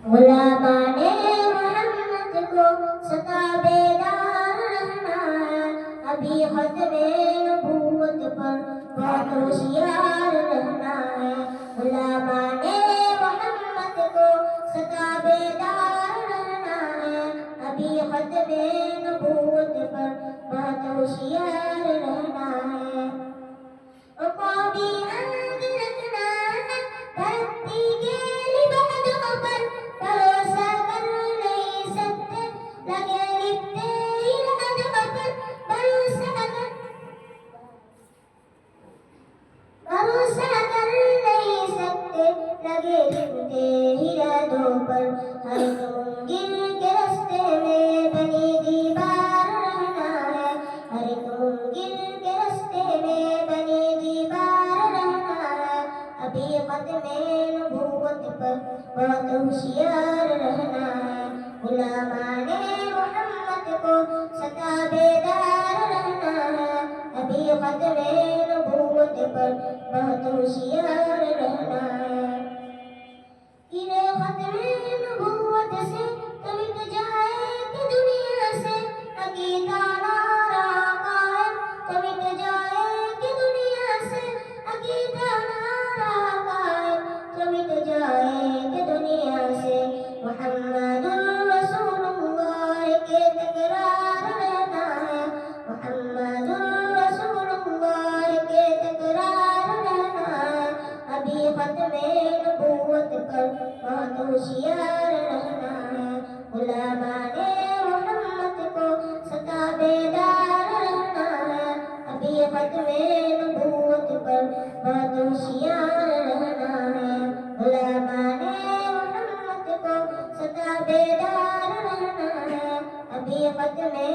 गुलामाने मोहम्मद को सदा बेदार रहना है, अभी खत्मे नबूवत पर बहुत होशियार रहना है। गुलामाने मोहम्मद को सदा बेदार रहना है, अभी खत्मे नबूवत पर बहुत होशियार रहना है। कौमी अंग रखना है धरती के लिबादों पर, भरोसा कर नहीं सकते लगे लिपटे इरादों पर, भरोसा कर नहीं सकते लगे लिपटे इरादों पर। हर एक मुमकिन के रास्ते में बनी दीवार रहना है, हर एक मुमकिन के रास्ते में बनी दीवार रहना है, अभी ख़त्मे नबूवत पर बहुत होशियार रहना है। गुलामाने मोहम्मद को सदा बेदार रहना है, अभी ख़त्मे नबूवत पर बहुत होशियार रहना है। इरे ख़त्मे नबूवत से तो मिट जाएगी दुनिया से अकीदा नारा कायम, तो मिट जाएगी दुनिया से अकीदा नारा कायम, तो मिट जाएगी दुनिया से। मुहम्मदुर रसूलुल्लाह के तकरार रहना है, मुहम्मदुर रसूलुल्लाह के तकरार रहना है, अभी ख़त्मे नबूवत पर बहुत होशियार रहना है। गुलामाने मोहम्मद को सदा बेदार रहना है, अभी ख़त्मे नबूवत पर बहुत होशियार रहना है। गुलामाने मोहम्मद को सदा बेदार रहना है, अभी ख़त्मे